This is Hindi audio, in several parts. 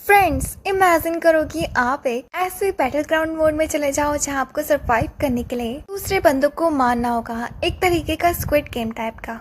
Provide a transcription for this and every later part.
फ्रेंड्स, इमेजिन करो कि आप एक ऐसे बैटल ग्राउंड मोड में चले जाओ जहां आपको सरवाइव करने के लिए दूसरे बंदों को मारना होगा। एक तरीके का स्क्विड गेम टाइप का।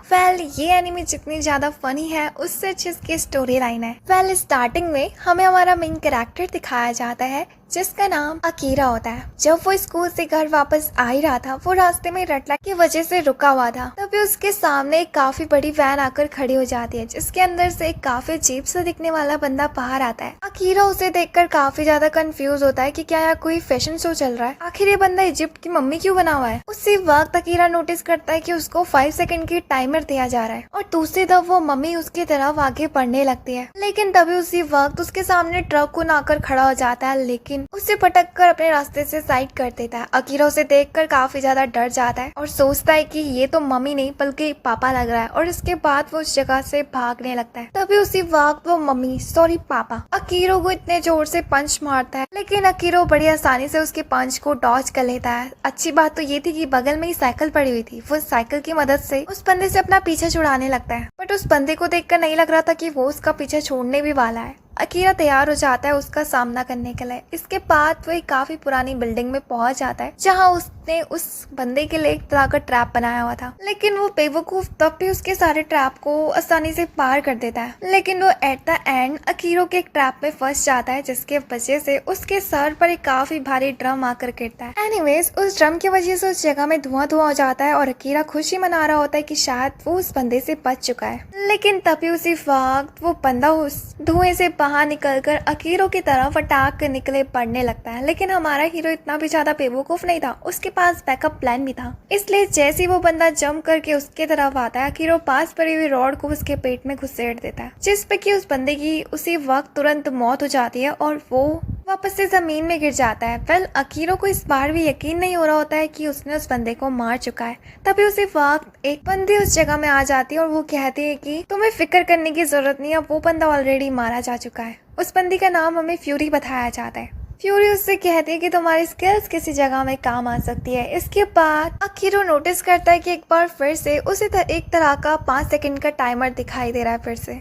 ये एनिमे जितनी ज्यादा फनी है उससे अच्छी इसकी स्टोरी लाइन है। स्टार्टिंग में हमें हमारा मेन कैरेक्टर दिखाया जाता है जिसका नाम अकीरा होता है। जब वो स्कूल से घर वापस आ ही रहा था, वो रास्ते में रेड लाइट की वजह से रुका हुआ था। तभी उसके सामने एक काफी बड़ी वैन आकर खड़ी हो जाती है जिसके अंदर से एक काफी अजीब सा दिखने वाला बंदा बाहर आता है। अकीरा उसे देखकर काफी ज्यादा कंफ्यूज होता है कि क्या यहाँ कोई फैशन शो चल रहा है। आखिर ये बंदा इजिप्ट की मम्मी क्यों बना हुआ है। उसी वक्त अकीरा नोटिस करता है कि उसको 5 सेकंड की टाइमर दिया जा रहा है और दूसरी तरफ वो मम्मी उसकी तरफ आगे बढ़ने लगती है। लेकिन तभी उसी वक्त उसके सामने ट्रक को आकर खड़ा हो जाता है, लेकिन उसे पटक कर अपने रास्ते से साइड कर देता है। अकीरा उसे देखकर काफी ज्यादा डर जाता है और सोचता है कि ये तो मम्मी नहीं बल्कि पापा लग रहा है, और इसके बाद वो उस जगह से भागने लगता है। तभी उसी वक्त वो मम्मी सॉरी पापा अकीरो को इतने जोर से पंच मारता है, लेकिन अकीरो बड़ी आसानी से उसके पंच को डॉज कर लेता है। अच्छी बात तो ये थी कि बगल में ही साइकिल पड़ी हुई थी। वो साइकिल की मदद से उस बंदे से अपना पीछा छुड़ाने लगता है, बट उस बंदे को देखकर नहीं लग रहा था कि वो उसका पीछा छोड़ने भी वाला है। अकीरा तैयार हो जाता है उसका सामना करने के लिए। इसके बाद वो एक काफी पुरानी बिल्डिंग में पहुंच जाता है जहां उसने उस बंदे के लिए एक तरह का ट्रैप बनाया हुआ था, लेकिन वो बेवकूफ तब भी उसके सारे ट्रैप को आसानी से पार कर देता है। लेकिन वो एट द एंड अकीरो के एक ट्रैप में फंस जाता है जिसके वजह से उसके सर पर एक काफी भारी ड्रम आकर गिरता है। एनीवेज, उस ड्रम की वजह से उस जगह में धुआं धुआं हो जाता है और अकीरा खुशी मना रहा होता है कि शायद वो उस बंदे से बच चुका है। लेकिन तभी उसी वक्त वो बंदा उस धुएं से बाहर निकलकर अकीरो की तरफ अटैक के निकले पड़ने लगता है। लेकिन हमारा हीरो इतना भी ज्यादा बेवकूफ नहीं था, उसके पास बैकअप प्लान भी था। इसलिए जैसे ही वो बंदा जंप करके उसके तरफ आता है, अकीरो पास पड़ी हुई रॉड को उसके पेट में घुसेड़ देता है, जिस पे कि उस बंदे की उसी वक्त तुरंत मौत हो जाती है और वो वापस से जमीन में गिर जाता है। अकीरो को इस बार भी यकीन नहीं हो रहा होता है कि उसने उस बंदे को मार चुका है। तभी उसी वक्त एक बंदी उस जगह में आ जाती है और वो कहती है कि तुम्हें फिक्र करने की जरूरत नहीं है, वो बंदा ऑलरेडी मारा जा चुका है। उस बंदी का नाम हमें फ्यूरी बताया जाता है। फ्यूरी उससे कहती है कि तुम्हारी स्किल्स किसी जगह में काम आ सकती है। इसके बाद अकीरो नोटिस करता है कि एक बार फिर से उसे एक तरह का 5 सेकंड का टाइमर दिखाई दे रहा है फिर से।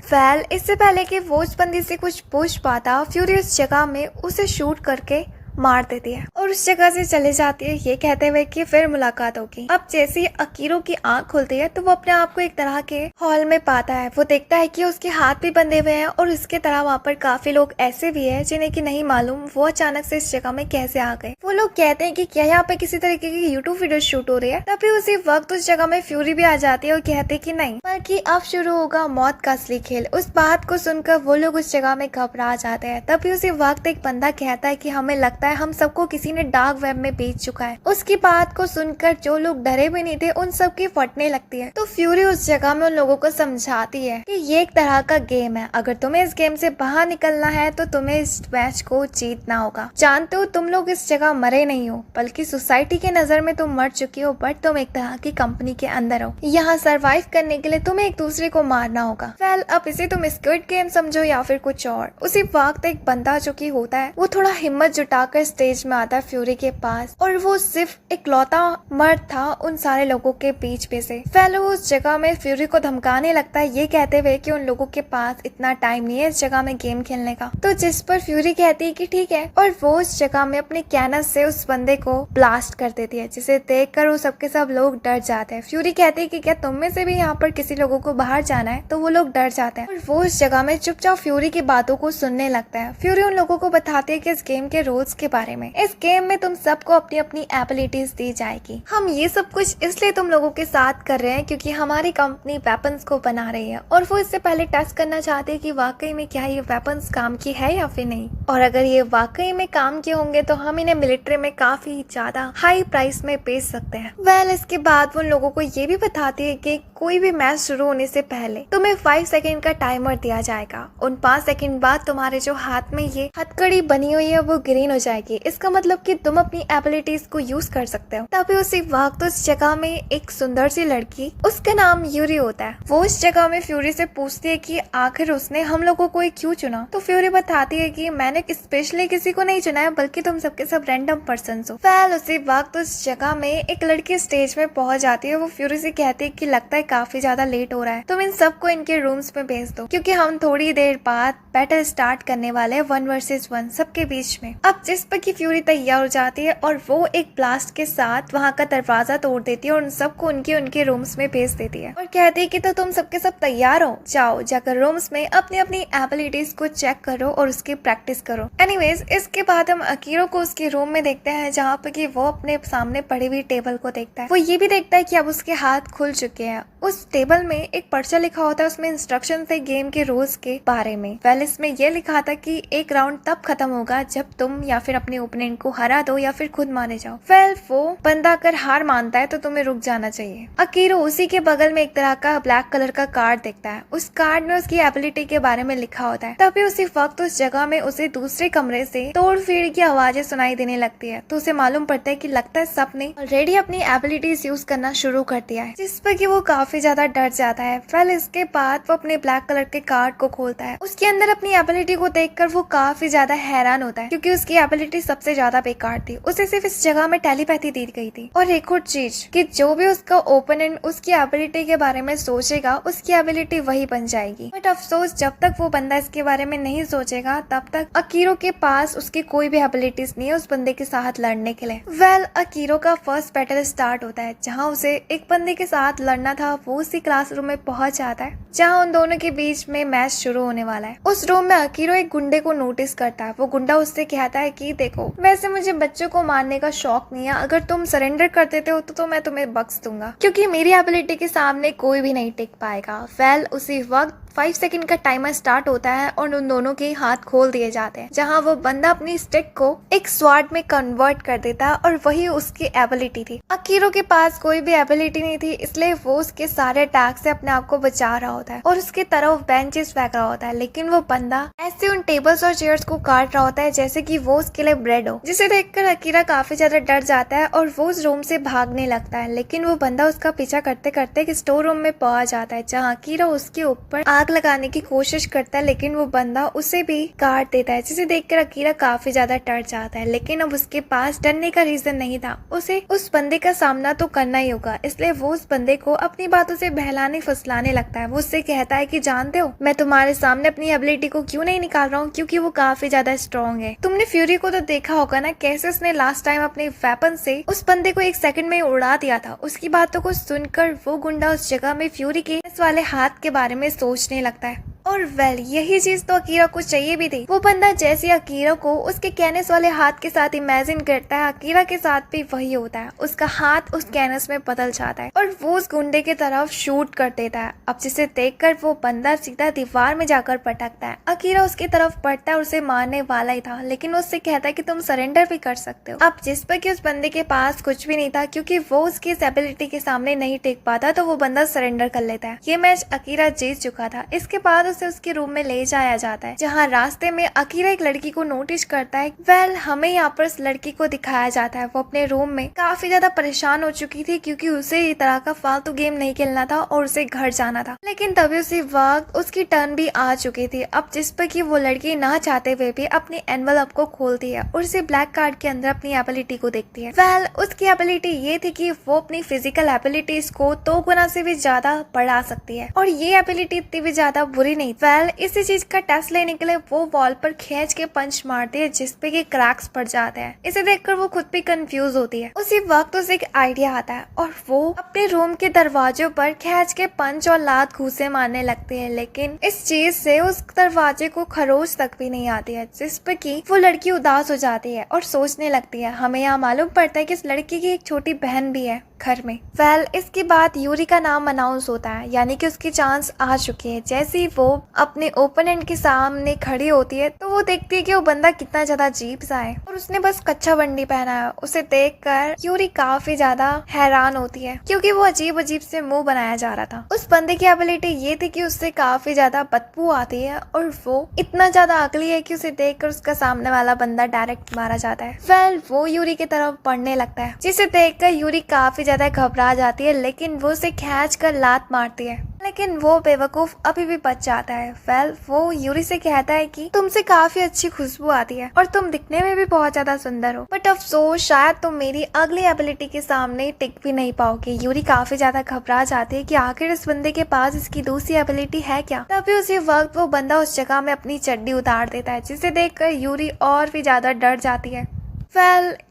इससे पहले कि वो उस बंदी से कुछ पूछ पाता, फ्यूरी उस जगह में उसे शूट करके मार देती है और उस जगह से चले जाती है, ये कहते हुए कि फिर मुलाकात होगी। अब जैसे ही अकीरो की आंख खुलती है तो वो अपने आप को एक तरह के हॉल में पाता है। वो देखता है कि उसके हाथ भी बंधे हुए हैं और इसके तरह वहाँ पर काफी लोग ऐसे भी हैं जिन्हें कि नहीं मालूम वो अचानक से इस जगह में कैसे आ गए। वो लोग कहते हैं कि क्या यहाँ पे किसी तरीके की यूट्यूब वीडियो शूट हो रही है। तभी उसी वक्त उस जगह में फ्यूरी भी आ जाती है और कहते कि नहीं, बल्कि अब शुरू होगा मौत का असली खेल। उस बात को सुनकर वो लोग उस जगह में घबरा जाते हैं। तभी उसी वक्त एक बंदा कहता है कि हमें लगता है हम सबको किसी ने डार्क वेब में बेच चुका है। उसकी बात को सुनकर जो लोग डरे भी नहीं थे उन सब की फटने लगती है। तो फ्यूरी उस जगह में उन लोगों को समझाती है कि ये एक तरह का गेम है, अगर तुम्हें इस गेम से बाहर निकलना है तो तुम्हें इस मैच को जीतना होगा। जानते हो तुम लोग इस जगह मरे नहीं हो, बल्कि सोसाइटी के नजर में तुम मर चुके हो, बट तुम एक तरह की कंपनी के अंदर हो। यहाँ सरवाइव करने के लिए तुम्हें एक दूसरे को मारना होगा। अब इसे तुम स्क्विड गेम समझो या फिर कुछ और। उसी वक्त एक बंदा जो की होता है वो थोड़ा हिम्मत जुटाकर स्टेज में आता है फ्यूरी के पास, और वो सिर्फ इकलौता मर्द था उन सारे लोगों के बीच में से। वो उस जगह में फ्यूरी को धमकाने लगता है, ये कहते हुए कि उन लोगों के पास इतना टाइम नहीं है इस जगह में गेम खेलने का। तो जिस पर फ्यूरी कहती है कि ठीक है, और वो उस जगह में अपने कैनस से उस बंदे को ब्लास्ट कर देती है, जिसे देखकर वो सबके सब लोग डर जाते हैं। फ्यूरी कहती है कि क्या तुम में से भी यहाँ पर किसी लोगों को बाहर जाना है, तो वो लोग डर जाते हैं और वो उस जगह में चुपचाप फ्यूरी की बातों को सुनने लगता है। फ्यूरी उन लोगों को बताती है कि इस गेम के रूल्स के बारे में। इस गेम में तुम सबको अपनी अपनी एबिलिटीज दी जाएगी। हम ये सब कुछ इसलिए तुम लोगों के साथ कर रहे हैं क्योंकि हमारी कंपनी वेपन्स को बना रही है, और वो इससे पहले टेस्ट करना चाहते हैं कि वाकई में क्या ये वेपन्स काम की है या फिर नहीं, और अगर ये वाकई में काम के होंगे तो हम इन्हें मिलिट्री में काफी ज्यादा हाई प्राइस में बेच सकते हैं। इसके बाद वो उन लोगों को ये भी बताती है कि कोई भी मैच शुरू होने से पहले तुम्हें 5 सेकंड का टाइमर दिया जाएगा। उन 5 सेकंड बाद तुम्हारे जो हाथ में ये हथकड़ी बनी हुई है वो ग्रीन हो जाएगी। इसका मतलब कि तुम अपनी एबिलिटीज को यूज कर सकते हो। तभी उसी वक्त उस जगह में एक सुंदर सी लड़की, उसका नाम यूरी होता है, वो उस जगह में फ्यूरी से पूछती है कि आखिर उसने हम लोगों को क्यों चुना। तो फ्यूरी बताती है कि मैंने स्पेशली किसी को नहीं चुना है, बल्कि तुम सबके सब रैंडम पर्सन हो। उसी वक्त उस जगह में एक लड़की स्टेज में पहुंच जाती है। वो फ्यूरी से कहती है कि लगता है काफी ज्यादा लेट हो रहा है, तुम इन सबको इनके रूम्स में भेज दो क्योंकि हम थोड़ी देर बाद बैटल स्टार्ट करने वाले हैं 1 वर्सेस 1 सबके बीच में। अब जिस पर की फ्यूरी तैयार हो जाती है और वो एक ब्लास्ट के साथ वहाँ का दरवाजा तोड़ देती है और उन सबको उनके उनके रूम्स में भेज देती है और कहती है कि तो तुम सबके सब तैयार हो, जाओ जाकर रूम्स में अपनी अपनी एबिलिटीज को चेक करो और उसकी प्रैक्टिस करो। एनीवेज इसके बाद हम अकीरो को उसके रूम में देखते हैं जहाँ पे कि वो अपने सामने पड़ी हुई टेबल को देखता है। वो ये भी देखता है कि अब उसके हाथ खुल चुके हैं। उस टेबल में एक पर्चा लिखा होता है, उसमें इंस्ट्रक्शन थे गेम के रूल्स के बारे में। वेल इसमें यह लिखा था कि एक राउंड तब खत्म होगा जब तुम या फिर अपने ओपोनेंट को हरा दो या फिर खुद मारे जाओ। वेल वो बंदा अगर हार मानता है तो तुम्हें रुक जाना चाहिए। अकीरो उसी के बगल में एक तरह का ब्लैक कलर का कार्ड देखता है। उस कार्ड में उसकी एबिलिटी के बारे में लिखा होता है। तभी उसी वक्त उस जगह में उसे दूसरे कमरे से तोड़ फीड़ की आवाजें सुनाई देने लगती है। तो उसे मालूम पड़ता है कि लगता है सबने ऑलरेडी अपनी एबिलिटीज यूज करना शुरू कर दिया है, जिस पर कि वो काफी ज्यादा डर जाता है। वेल इसके बाद वो अपने ब्लैक कलर के कार्ड को खोलता है। उसके अंदर अपनी एबिलिटी को देखकर वो काफी ज्यादा हैरान होता है क्योंकि उसकी एबिलिटी सबसे ज्यादा बेकार थी। उसे सिर्फ इस जगह में टेलीपैथी दी गई थी। और एक और चीज कि जो भी उसका ओपोनेंट उसकी एबिलिटी के बारे में सोचेगा उसकी एबिलिटी वही बन जाएगी। बट अफसोस जब तक वो बंदा इसके बारे में नहीं सोचेगा तब तक अकीरो के पास उसकी कोई भी एबिलिटीज नहीं है उस बंदे के साथ लड़ने के लिए। वेल अकीरो का फर्स्ट बैटल स्टार्ट होता है जहाँ उसे एक बंदे के साथ लड़ना था। वो उसी क्लासरूम में पहुंच जाता है जहाँ उन दोनों के बीच में मैच शुरू होने वाला है। उस रूम में अकीरो एक गुंडे को नोटिस करता है। वो गुंडा उससे कहता है कि देखो वैसे मुझे बच्चों को मारने का शौक नहीं है, अगर तुम सरेंडर कर देते हो तो मैं तुम्हें बख्श दूंगा क्योंकि मेरी एबिलिटी के सामने कोई भी नहीं टिक पाएगा। वेल उसी वक्त 5 सेकंड का टाइमर स्टार्ट होता है और उन दोनों के हाथ खोल दिए जाते हैं जहां वो बंदा अपनी स्टिक को एक स्वॉर्ड में कन्वर्ट कर देता है और वही उसकी एबिलिटी थी। अकीरो के पास कोई भी एबिलिटी नहीं थी इसलिए वो उसके सारे अटैक से अपने आप को बचा रहा होता है और उसकी तरफ बेंचेस फेंक रहा होता है। लेकिन वो बंदा ऐसे उन टेबल्स और चेयर्स को काट रहा होता है जैसे कि वो उसके लिए ब्रेड हो, जिसे देखकर अकीरा काफी ज्यादा डर जाता है और वो उस रूम से भागने लगता है। लेकिन वो बंदा उसका पीछा करते करते एक स्टोर रूम में पहुंच जाता है जहाँ अकीरा उसके ऊपर आग लगाने की कोशिश करता है लेकिन वो बंदा उसे भी काट देता है, जिसे देखकर अकीरा काफी ज्यादा डर जाता है। लेकिन अब उसके पास डरने का रीजन नहीं था, उसे उस बंदे का सामना तो करना ही होगा। इसलिए वो उस बंदे को अपनी बातों से बहलाने फुसलाने लगता है। वो उससे कहता है कि जानते हो मैं तुम्हारे सामने अपनी एबिलिटी को क्यों नहीं निकाल रहा हूँ, क्योंकि वो काफी ज्यादा स्ट्रॉन्ग है। तुमने फ्यूरी को तो देखा होगा ना कैसे उसने लास्ट टाइम अपने वेपन से उस बंदे को 1 सेकंड में उड़ा दिया था। उसकी बातों को सुनकर वो गुंडा उस जगह में फ्यूरी के इस वाले हाथ के बारे में सोचने लगता है। और वेल यही चीज तो अकीरा को चाहिए भी थी। वो बंदा जैसे अकीरा को उसके कैनस वाले हाथ के साथ इमेजिन करता है, अकीरा के साथ भी वही होता है। उसका हाथ उस कैनस में बदल जाता है और वो उस गुंडे की तरफ शूट कर देता है। अब जिसे देखकर वो बंदा सीधा दीवार में जाकर पटकता है। अकीरा उसकी तरफ बढ़ता है और उसे मारने वाला ही था, लेकिन उससे कहता है कि तुम सरेंडर भी कर सकते हो। अब जिस पर कि उस बंदे के पास कुछ भी नहीं था क्योंकि वो उसकी इस एबिलिटी के सामने नहीं टिक पाता, तो वो बंदा सरेंडर कर लेता है। ये मैच अकीरा जीत चुका था। इसके बाद उसे उसके रूम में ले जाया जाता है जहाँ रास्ते में अकीरा एक लड़की को नोटिस करता है। वेल हमें यहाँ पर उस लड़की को दिखाया जाता है। वो अपने रूम में काफी ज्यादा परेशान हो चुकी थी क्योंकि उसे ये तरह का फालतू गेम नहीं खेलना था और उसे घर जाना था। लेकिन तभी उसी वक्त उसकी टर्न भी आ चुकी थी। अब जिस पर कि वो लड़की ना चाहते हुए भी अपनी एनवलप को खोलती है और उसे ब्लैक कार्ड के अंदर अपनी एबिलिटी को देखती है। वेल उसकी एबिलिटी ये थी कि वो अपनी फिजिकल एबिलिटीज को 2 गुना से भी ज्यादा बढ़ा सकती है और ये एबिलिटी इतनी भी ज्यादा बुरी नहीं। वेल इसी चीज का टेस्ट लेने के लिए वो वॉल पर खींच के पंच मारती है जिसपे कि क्रैक्स पड़ जाते हैं। इसे देखकर वो खुद भी कंफ्यूज होती है। उसी वक्त उसे एक आइडिया आता है और वो अपने रूम के दरवाजों पर खींच के पंच और लात घूसे मारने लगती है। लेकिन इस चीज से उस दरवाजे को खरोच तक भी नहीं आती है, जिस पर कि वो लड़की उदास हो जाती है और सोचने लगती है। हमें यहाँ मालूम पड़ता है कि इस लड़की की एक छोटी बहन भी है घर में। वेल इसके बाद यूरी का नाम अनाउंस होता है, यानी कि उसकी चांस आ चुकी है। जैसे ही वो अपने ओपोनेंट के सामने खड़ी होती है तो वो देखती है कि वो बंदा कितना ज्यादा अजीब सा है और उसने बस कच्चा बंडी पहना है। उसे देखकर यूरी काफी ज्यादा हैरान होती है क्योंकि वो अजीब अजीब से मुंह बनाया जा रहा था। उस बंदे की एबिलिटी ये थी कि उससे काफी ज्यादा बदबू आती है और वो इतना ज्यादा अगली है कि उसे देखकर उसका सामने वाला बंदा डायरेक्ट मारा जाता है। वेल वो यूरी की तरफ बढ़ने लगता है, जिसे देखकर यूरी काफी ज्यादा घबरा जाती है, लेकिन वो उसे खींच कर लात मारती है, लेकिन वो बेवकूफ अभी भी बच जाता है। वेल वो यूरी से कहता है कि तुमसे काफी अच्छी खुशबू आती है और तुम दिखने में भी बहुत ज्यादा सुंदर हो, बट अफसोस शायद तुम मेरी अगली एबिलिटी के सामने टिक भी नहीं पाओगे। यूरी काफी ज्यादा घबरा जाती है कि आखिर इस बंदे के पास इसकी दूसरी एबिलिटी है क्या। तभी उसी वक्त वो बंदा उस जगह में अपनी चड्डी उतार देता है, जिसे देखकर यूरी और भी ज्यादा डर जाती है।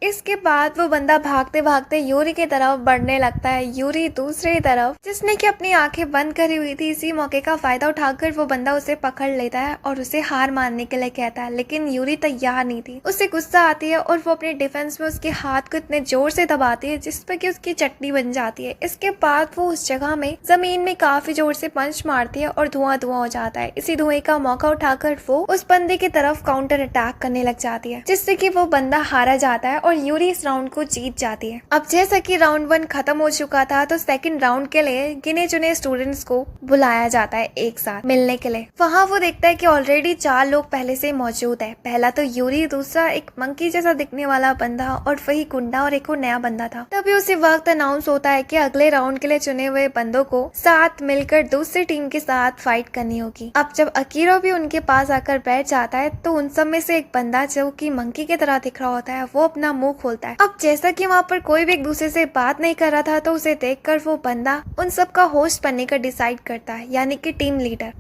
इसके बाद वो बंदा भागते भागते यूरी की तरफ बढ़ने लगता है। यूरी दूसरी तरफ, जिसने कि अपनी आंखें बंद करी हुई थी, इसी मौके का फायदा उठाकर वो बंदा उसे पकड़ लेता है और उसे हार मानने के लिए कहता है, लेकिन यूरी तैयार नहीं थी। उसे गुस्सा आती है और वो अपने डिफेंस में उसके हाथ को इतने जोर से दबाती है जिस पर कि उसकी चटनी बन जाती है। इसके बाद वो उस जगह में जमीन में काफी जोर से पंच मारती है और धुआं धुआं हो जाता है। इसी धुएं का मौका उठाकर वो उस बंदे की तरफ काउंटर अटैक करने लग जाती है, जिससे कि वो बंदा हारा जाता है और यूरी इस राउंड को जीत जाती है। अब जैसा कि राउंड 1 खत्म हो चुका था, तो सेकंड राउंड के लिए गिने चुने स्टूडेंट्स को बुलाया जाता है एक साथ मिलने के लिए। वहाँ वो देखता है कि ऑलरेडी 4 लोग पहले से मौजूद है। पहला तो यूरी, दूसरा एक मंकी जैसा दिखने वाला बंदा और वही गुंडा, और एक और नया बंदा था। तभी उसी वक्त अनाउंस होता है कि अगले राउंड के लिए चुने हुए बंदों को साथ मिलकर दूसरी टीम के साथ फाइट करनी होगी। अब जब अकीरो भी उनके पास आकर बैठ जाता है, तो उन सब में से एक बंदा जो कि मंकी की तरह दिख रहा होता है, वो अपना मुंह खोलता है। अब जैसा कि वहाँ पर कोई भी एक दूसरे से बात नहीं कर रहा था, तो उसे देखकर वो बंदा उन सब का होस्ट बनने का डिसाइड करता है, यानी कि टीम लीडर।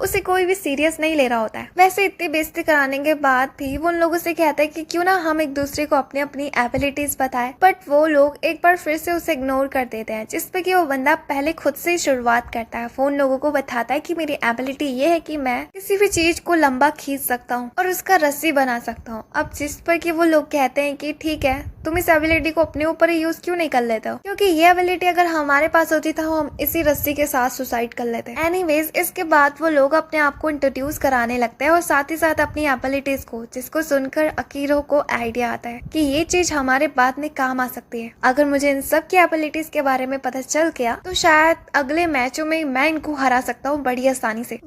उसे कोई भी सीरियस नहीं ले रहा होता है। वैसे इतनी बेइज्जती कराने के बाद भी वो उन लोगों से कहता है कि क्यों ना हम एक दूसरे को अपनी अपनी एबिलिटीज बताएं, बट वो लोग एक बार फिर से उसे इग्नोर कर देते हैं, जिसपे कि वो बंदा पहले खुद से ही शुरुआत करता है। वो उन लोगों को बताता है कि मेरी एबिलिटी ये है कि मैं किसी भी चीज को लंबा खींच सकता हूँ और उसका रस्सी बना सकता हूँ। अब जिस पर कि वो लोग कहते हैं कि ठीक है, तुम इस एबिलिटी को अपने ऊपर ही यूज क्यों नहीं कर लेते हो, क्योंकि ये एबिलिटी अगर हमारे पास होती तो हम इसी रस्सी के साथ सुसाइड कर लेते। एनीवेज, इसके बाद वो लोग अपने आप को इंट्रोड्यूस कराने लगते हैं और साथ ही साथ अपनी एबिलिटीज को, जिसको सुनकर अकीरो को आइडिया आता है कि ये चीज हमारे बाद में काम आ सकती है। अगर मुझे इन सब की एबिलिटीज के बारे में पता चल गया तो शायद अगले मैचों में मैं इनको हरा सकता हूँ बड़ी आसानी से।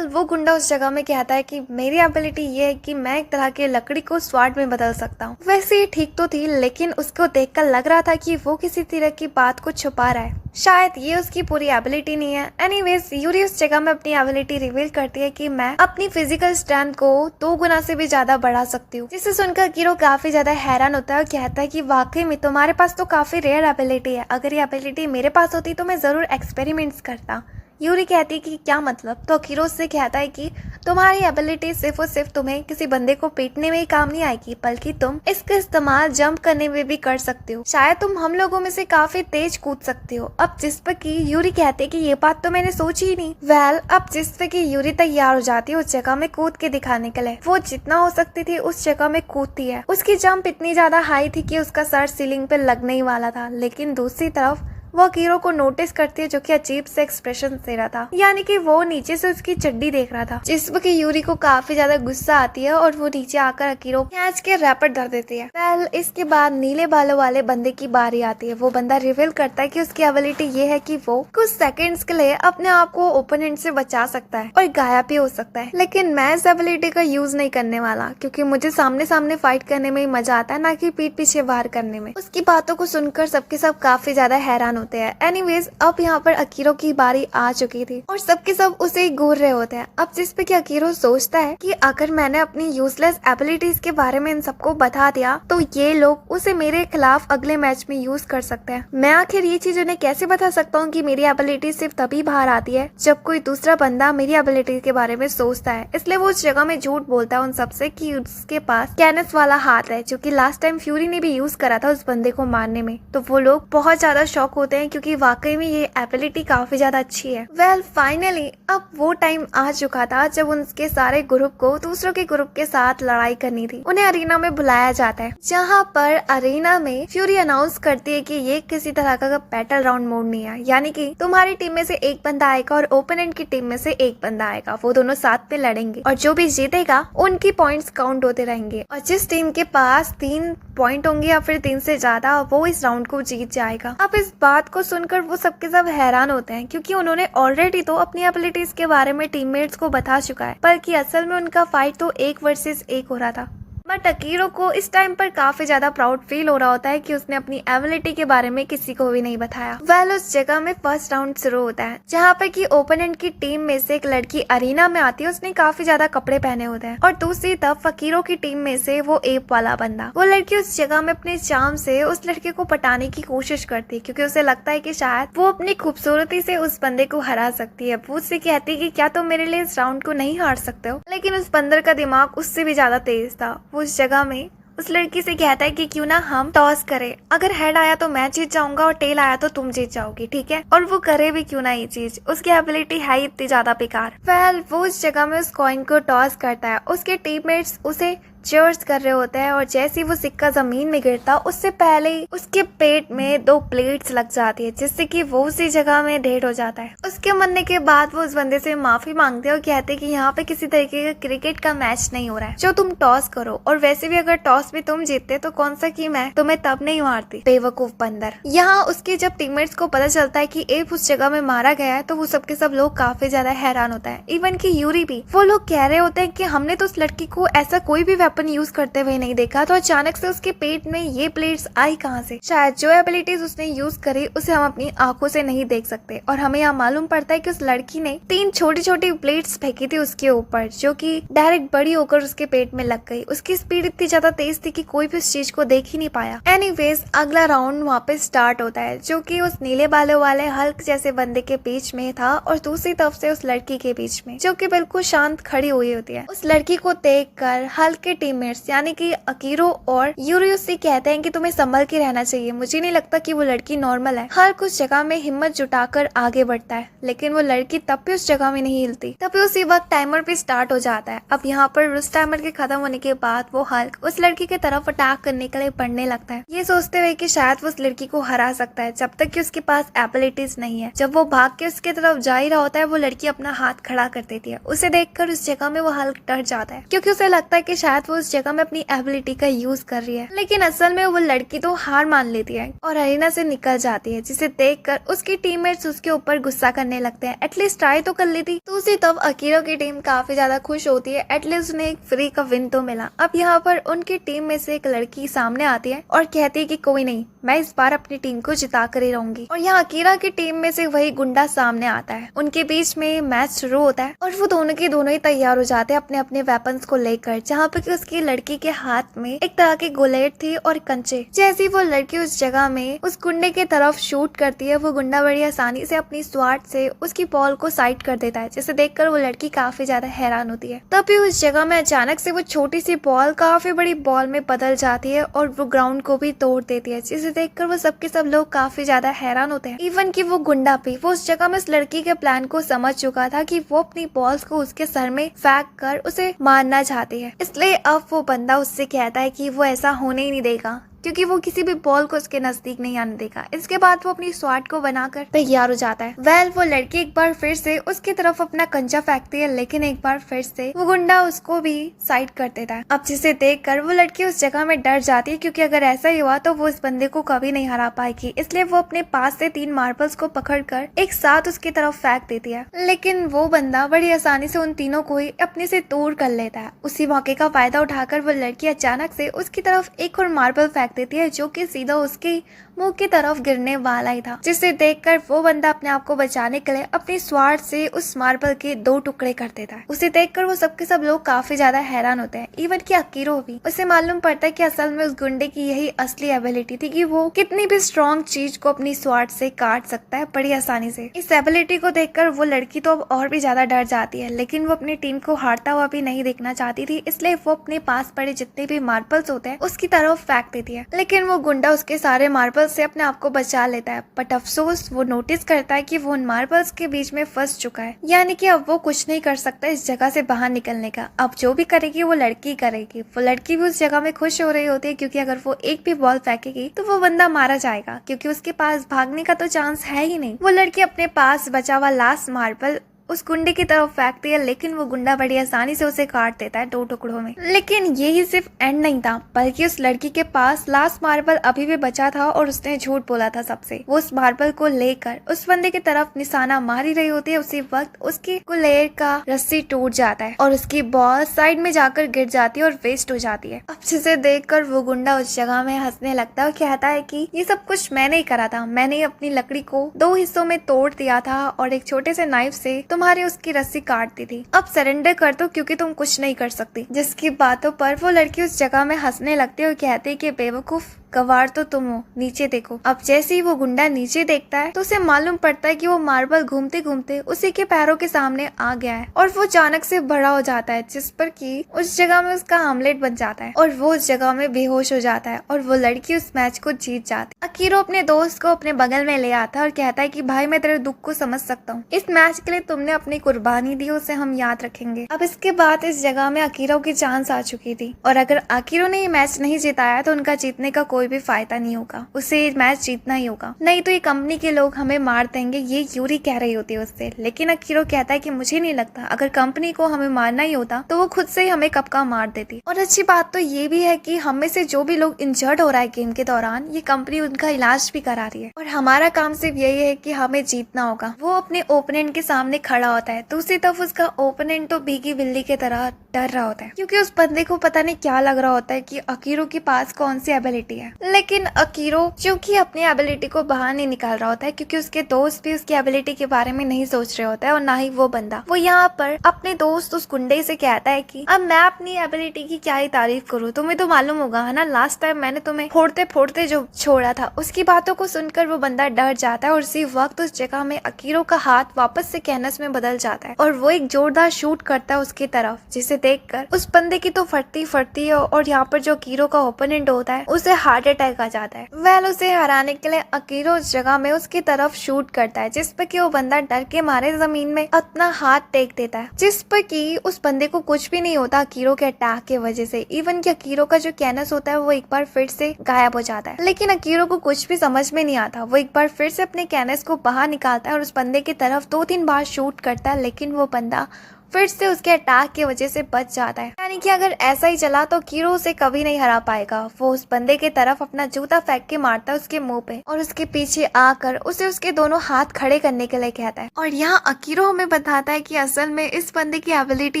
वो गुंडा उस जगह में कहता है कि मेरी एबिलिटी ये है कि मैं एक तरह की लकड़ी को स्वार्ड में बदल सकता हूँ। वैसे ये ठीक तो थी, लेकिन उसको देखकर लग रहा था कि वो किसी तरह की बात को छुपा रहा है, शायद ये उसकी पूरी एबिलिटी नहीं है। एनीवेज, यूरी उस जगह में अपनी एबिलिटी रिवील करती है कि मैं अपनी फिजिकल स्ट्रेंथ को 2 गुना से भी ज्यादा बढ़ा सकती हूँ, जिसे सुनकर कीरो काफी ज्यादा हैरान होता है और कहता है कि वाकई में तुम्हारे पास तो काफी रेयर एबिलिटी है। अगर ये एबिलिटी मेरे पास होती तो मैं जरूर एक्सपेरिमेंट्स करता। यूरी कहती है कि क्या मतलब, तो अकीरो उससे कहता है कि तुम्हारी एबिलिटी सिर्फ और सिर्फ तुम्हें किसी बंदे को पीटने में ही काम नहीं आएगी, बल्कि तुम इसका इस्तेमाल जंप करने में भी कर सकते हो। शायद तुम हम लोगों में से काफी तेज कूद सकते हो। अब जिस पर की यूरी कहती है कि ये बात तो मैंने सोची ही नहीं। अब जिस पर की यूरी तैयार हो जाती है उस जगह में कूद के दिखाने के लिए। वो जितना हो सकती थी उस जगह में कूदती है। उसकी जंप इतनी ज्यादा हाई थी कि उसका सर सीलिंग पे लगने ही वाला था, लेकिन दूसरी तरफ वो कीरो को नोटिस करती है, जो कि अजीब से एक्सप्रेशन दे रहा था, यानी कि वो नीचे से उसकी चड्डी देख रहा था, जिस पर यूरी को काफी ज्यादा गुस्सा आती है और वो नीचे आकर अकीरो खींच के रैपर धर देती है। इसके बाद नीले बालों वाले बंदे की बारी आती है। वो बंदा रिवील करता है कि उसकी एबिलिटी ये है कि वो कुछ सेकंड्स के लिए अपने आप को ओपोनेंट से बचा सकता है और गायब भी हो सकता है, लेकिन मैं इस एबिलिटी का यूज नहीं करने वाला, क्योंकि मुझे सामने सामने फाइट करने में ही मजा आता है, ना कि पीठ पीछे वार करने में। उसकी बातों को सुनकर सबके सब काफी ज्यादा हैरान होते हैं। एनीवेज, अब यहाँ पर अकीरो की बारी आ चुकी थी और सबके सब उसे घूर रहे होते हैं। अब जिस पे कि अकीरो सोचता है कि अगर मैंने अपनी यूजलेस एबिलिटीज के बारे में इन सबको बता दिया तो ये लोग उसे मेरे खिलाफ अगले मैच में यूज कर सकते हैं। मैं आखिर ये चीज उन्हें कैसे बता सकता हूँ कि मेरी एबिलिटी सिर्फ तभी बाहर आती है जब कोई दूसरा बंदा मेरी एबिलिटी के बारे में सोचता है। इसलिए वो उस जगह में झूठ बोलता है उन सबसे कि उसके पास कैनस वाला हाथ है, जो कि लास्ट टाइम फ्यूरी ने भी यूज करा था उस बंदे को मारने में। तो वो लोग बहुत ज्यादा शॉक होते हैं, क्योंकि वाकई में ये एबिलिटी काफी ज्यादा अच्छी है। फाइनली अब वो टाइम आ चुका था जब उनके सारे ग्रुप को दूसरों के ग्रुप के साथ लड़ाई करनी थी। उन्हें अरीना में बुलाया जाता है, जहाँ पर अरीना में फ्यूरी अनाउंस करती है कि ये किसी तरह का बैटल राउंड मोड नहीं है, यानी कि तुम्हारी टीम में से एक बंदा आएगा और ओपोनेंट की टीम में से एक बंदा आएगा। वो दोनों साथ में लड़ेंगे और जो भी जीतेगा उनकी पॉइंट्स काउंट होते रहेंगे, और जिस टीम के पास 3 पॉइंट होंगे या फिर 3 से ज्यादा, वो इस राउंड को जीत जाएगा। अब इस बात को सुनकर वो सबके सब हैरान होते हैं, क्योंकि उन्होंने ऑलरेडी तो अपनी एबिलिटीज के बारे में टीममेट्स को बता चुका है, बल्कि असल में उनका फाइट तो 1 वर्सेस 1 हो रहा था। बट अकीरो को इस टाइम पर काफी ज्यादा प्राउड फील हो रहा होता है कि उसने अपनी एबिलिटी के बारे में किसी को भी नहीं बताया। वेल उस जगह में फर्स्ट राउंड शुरू होता है जहाँ पे कि ओपोनेंट की टीम में से एक लड़की अरीना में आती है। उसने काफी ज्यादा कपड़े पहने होते हैं और दूसरी तरफ अकीरो की टीम में से वो एप वाला बंदा। वो लड़की उस जगह में अपने चार्म से उस लड़के को पटाने की कोशिश करती है क्योंकि उसे लगता है कि शायद वो अपनी खूबसूरती से उस बंदे को हरा सकती है। वो उससे कहती है कि क्या तुम मेरे लिए इस राउंड को नहीं हार सकते हो, लेकिन उस बंदर का दिमाग उससे भी ज्यादा तेज था। वो उस जगह में उस लड़की से कहता है कि क्यों ना हम टॉस करें, अगर हेड आया तो मैं जीत जाऊंगा और टेल आया तो तुम जीत जाओगी, ठीक है। और वो करे भी क्यों ना ये चीज, उसकी एबिलिटी है ही इतनी ज्यादा बेकार। वेल वो उस जगह में उस कॉइन को टॉस करता है। उसके टीममेट्स उसे चीयर्स कर रहे होते हैं और जैसे ही वो सिक्का जमीन में गिरता उससे पहले ही उसके पेट में 2 प्लेट्स लग जाती है जिससे कि वो उसी जगह में डेड हो जाता है। उसके मरने के बाद वो उस बंदे से माफी मांगते हैं और कहते हैं कि यहाँ पे किसी तरीके का क्रिकेट का मैच नहीं हो रहा है जो तुम टॉस करो, और वैसे भी अगर टॉस में तुम जीतते तो कौन सा की मैं तुम्हें तब नहीं मारती, बेवकूफ बंदर। यहाँ उसके जब टीममेट्स को पता चलता है कि एप उस जगह में मारा गया है तो वो सबके सब लोग काफी ज्यादा हैरान होता है। इवन की यूरी भी, वो लोग कह रहे होते हैं कि हमने तो उस लड़की को ऐसा कोई भी वेपन यूज करते हुए नहीं देखा, तो अचानक से उसके पेट में ये प्लेट्स आई कहाँ से। शायद जो एबिलिटीज उसने यूज करी उसे हम अपनी आंखों से नहीं देख सकते। और हमें यहाँ मालूम पड़ता है कि उस लड़की ने 3 छोटी छोटी प्लेट्स फेंकी थी उसके ऊपर जो कि डायरेक्ट बड़ी होकर उसके पेट में लग गई। उसकी स्पीड इतनी ज्यादा तेज थी कि कोई भी उस चीज को देख ही नहीं पाया। एनीवेज अगला राउंड वहाँ पे स्टार्ट होता है जो कि उस नीले बालों वाले हल्क जैसे बंदे के बीच में था और दूसरी तरफ से उस लड़की के बीच में जो कि बिल्कुल शांत खड़ी हुई होती है। उस लड़की को देख कर हल्क के टीममेट्स यानी कि अकीरो और यूरी से कहते हैं कि तुम्हें संभल के रहना चाहिए, मुझे नहीं लगता कि वो लड़की नॉर्मल है। हल्क उस जगह में हिम्मत जुटाकर आगे बढ़ता है लेकिन वो लड़की तब भी उस जगह में नहीं हिलती। तब भी उसी वक्त टाइमर भी स्टार्ट हो जाता है। अब यहाँ पर उस टाइमर के खत्म होने के बाद वो हल्क उस लड़की की तरफ अटैक करने के लिए बढ़ने लगता है, ये सोचते हुए कि शायद वो उस लड़की को हरा सकता है जब तक कि उसके पास एबिलिटीज नहीं है। जब वो भाग के उसके तरफ जा ही रहा होता है वो लड़की अपना हाथ खड़ा कर देती है। उसे देखकर उस जगह में वो हल्क डर जाता है क्योंकि उसे लगता है कि शायद वो उस जगह में अपनी एबिलिटी का यूज कर रही है, लेकिन असल में वो लड़की तो हार मान लेती है और अरीना से निकल जाती है, जिसे देखकर उसकी टीममेट्स उसके ऊपर गुस्सा करने लगते हैं। एटलीस्ट ट्राई तो कर लेती। दूसरी तरफ अकीरो की टीम काफी ज्यादा खुश होती है, एटलीस्ट उन्हें एक फ्री का विन तो मिला। अब यहाँ पर उनकी टीम में से एक लड़की सामने आती है और कहती है कि कोई नहीं, मैं इस बार अपनी टीम को जिता कर ही रहूंगी। और यहाँ अकीरा की टीम में से वही गुंडा सामने आता है। उनके बीच में मैच शुरू होता है और वो दोनों के दोनों ही तैयार हो जाते हैं अपने अपने वेपन्स को लेकर, जहाँ पे उसकी लड़की के हाथ में एक तरह की गुलेट थी और कंचे। जैसी वो लड़की उस जगह में उस गुंडे की तरफ शूट करती है, वो गुंडा बड़ी आसानी से अपनी स्वाट से उसकी बॉल को साइड कर देता है, जिसे देखकर वो लड़की काफी ज्यादा हैरान होती है। तभी उस जगह में अचानक से वो छोटी सी बॉल काफी बड़ी बॉल में बदल जाती है और वो ग्राउंड को भी तोड़ देती है, जिसे देखकर वो सबके सब लोग काफी ज्यादा हैरान होते हैं। इवन कि वो गुंडा भी, वो उस जगह में उस लड़की के प्लान को समझ चुका था कि वो अपनी बॉल्स को उसके सर में फेंक कर उसे मारना चाहती है। इसलिए अब वो बंदा उससे कहता है कि वो ऐसा होने ही नहीं देगा क्योंकि वो किसी भी बॉल को उसके नजदीक नहीं आने देगा। इसके बाद वो अपनी स्वाट को बनाकर तैयार हो जाता है। वेल वो लड़की एक बार फिर से उसकी तरफ अपना कंचा फेंकती है, लेकिन एक बार फिर से वो गुंडा उसको भी साइड कर देता है। अब जिसे देखकर वो लड़की उस जगह में डर जाती है क्योंकि अगर ऐसा ही हुआ तो वो इस बंदे को कभी नहीं हरा पाएगी। इसलिए वो अपने पास से 3 मार्बल्स को पकड़कर एक साथ उसकी तरफ फेंक देती है, लेकिन वो बंदा बड़ी आसानी से उन तीनों को ही अपने से दूर कर लेता है। उसी मौके का फायदा उठाकर वो लड़की अचानक से उसकी तरफ एक और मार्बल फेंक देती है जो कि सीधा उसके मुंह की तरफ गिरने वाला ही था, जिसे देखकर वो बंदा अपने आप को बचाने के लिए अपनी स्वाट से उस मार्बल के 2 टुकड़े कर देता है। उसे देखकर वो सबके सब लोग काफी ज्यादा हैरान होते हैं। इवन कि अकीरो भी, उसे मालूम पड़ता है कि असल में उस गुंडे की यही असली एबिलिटी थी कि वो कितनी भी स्ट्रॉन्ग चीज को अपनी स्वाट से काट सकता है बड़ी आसानी से। इस एबिलिटी को देखकर वो लड़की तो अब और भी ज्यादा डर जाती है, लेकिन वो अपनी टीम को हारता हुआ भी नहीं देखना चाहती थी, इसलिए वो अपने पास पड़े जितने भी मार्बल्स होते हैं उसकी तरफ फेंक देती है। लेकिन वो गुंडा उसके सारे मार्बल से अपने आप को बचा लेता है, बट अफसोस वो नोटिस करता है कि वो उन मार्बल्स के बीच में फंस चुका है, यानी कि अब वो कुछ नहीं कर सकता इस जगह से बाहर निकलने का। अब जो भी करेगी वो लड़की करेगी। वो लड़की भी उस जगह में खुश हो रही होती है क्योंकि अगर वो एक भी बॉल फेंकेगी तो वो बंदा मारा जाएगा क्योंकि उसके पास भागने का तो चांस है ही नहीं। वो लड़की अपने पास बचा हुआ लास्ट मार्बल उस गुंडे की तरफ फेंकती है, लेकिन वो गुंडा बड़ी आसानी से उसे काट देता है 2 टुकड़ों में। लेकिन यही सिर्फ एंड नहीं था, बल्कि उस लड़की के पास लास्ट मार्बल अभी भी बचा था और उसने झूठ बोला था सबसे। वो उस मार्बल को लेकर उस बंदे की तरफ निशाना मार ही रही होती है। उसी वक्त उसकी कुलेर का रस्सी टूट जाता है और उसकी बॉल साइड में जाकर गिर जाती है और वेस्ट हो जाती है। अब जिसे देखकर वो गुंडा उस जगह में हंसने लगता है और कहता है कि ये सब कुछ मैंने ही करा था। मैंने अपनी लकड़ी को 2 हिस्सों में तोड़ दिया था और एक छोटे से नाइफ से तुम्हारी उसकी रस्सी काट दी थी। अब सरेंडर कर दो क्योंकि तुम कुछ नहीं कर सकती। जिसकी बातों पर वो लड़की उस जगह में हंसने लगती है और कहती है कि बेवकूफ गवार तो तुम हो, नीचे देखो। अब जैसे ही वो गुंडा नीचे देखता है तो उसे मालूम पड़ता है कि वो मार्बल घूमते घूमते उसी के पैरों के सामने आ गया है और वो अचानक से बड़ा हो जाता है, जिस पर कि उस जगह में उसका आमलेट बन जाता है और वो उस जगह में बेहोश हो जाता है और वो लड़की उस मैच को जीत जाती है। अकीरो अपने दोस्त को अपने बगल में ले आता है और कहता है कि भाई मैं तेरे दुख को समझ सकता हूँ। इस मैच के लिए तुमने अपनी कुर्बानी दी, उसे हम याद रखेंगे। अब इसके बाद इस जगह में अकीरो की चांस आ चुकी थी और अगर अकीरो ने ये मैच नहीं जिताया तो उनका जीतने का कोई भी फायदा नहीं होगा, उसे मैच जीतना ही होगा, नहीं तो ये कंपनी के लोग हमें मार देंगे, ये यूरी कह रही होती है उससे। लेकिन अकीरो कहता है कि मुझे नहीं लगता, अगर कंपनी को हमें मारना ही होता तो वो खुद से ही हमें कब का मार देती। और अच्छी बात तो ये भी है कि हम में से जो भी लोग इंजर्ड हो रहा है गेम के दौरान, ये कंपनी उनका इलाज भी करा रही है और हमारा काम सिर्फ यही है कि हमें जीतना होगा। वो अपने ओपोनेंट के सामने खड़ा होता है, दूसरी तरफ उसका ओपोनेंट तो भीगी बिल्ली की तरह डर रहा होता है, क्योंकि उस बंदे को पता नहीं क्या लग रहा होता है कि अकीरो के पास कौन सी एबिलिटी है। लेकिन अकीरो क्योंकि अपनी एबिलिटी को बाहर नहीं निकाल रहा होता है, क्योंकि उसके दोस्त भी उसकी एबिलिटी के बारे में नहीं सोच रहे होता है और ना ही वो बंदा। वो यहाँ पर अपने दोस्त उस गुंडे से कहता है कि अब मैं अपनी एबिलिटी की क्या ही तारीफ करूँ, तुम्हें तो मालूम होगा है ना, लास्ट टाइम मैंने तुम्हें फोड़ते फोड़ते जो छोड़ा था। उसकी बातों को सुनकर वो बंदा डर जाता है और उसी वक्त उस जगह में अकीरो का हाथ वापस से कैनस में बदल जाता है और वो एक जोरदार शूट करता है उसकी तरफ, जिसे देखकर उस बंदे की तो फटती फटती है और यहाँ पर जो अकीरो का ओपोनेंट होता है उसे हार्ट अटैक आ जाता है। वेल उसे हराने के लिए अकीरो उस जगह में उसकी तरफ शूट करता है, जिस पर कि वो बंदा डर के मारे जमीन में अपना हाथ टेक देता है, जिस पर कि उस बंदे को कुछ भी नहीं होता अकीरो के अटैक की वजह से। इवन कि अकीरो का जो कैनस होता है वो एक बार फिर से गायब हो जाता है। लेकिन अकीरो को कुछ भी समझ में नहीं आता, वो एक बार फिर से अपने कैनस को बाहर निकालता है और उस बंदे की तरफ 2-3 बार शूट करता है, लेकिन वो बंदा फिर से उसके अटैक की वजह से बच जाता है। यानी कि अगर ऐसा ही चला तो अकीरो उसे कभी नहीं हरा पाएगा। वो उस बंदे के तरफ अपना जूता फेंक के मारता है उसके मुंह पे और उसके पीछे आकर उसे उसके दोनों हाथ खड़े करने के लिए कहता है। और यहाँ अकीरो हमें बताता है कि असल में इस बंदे की एबिलिटी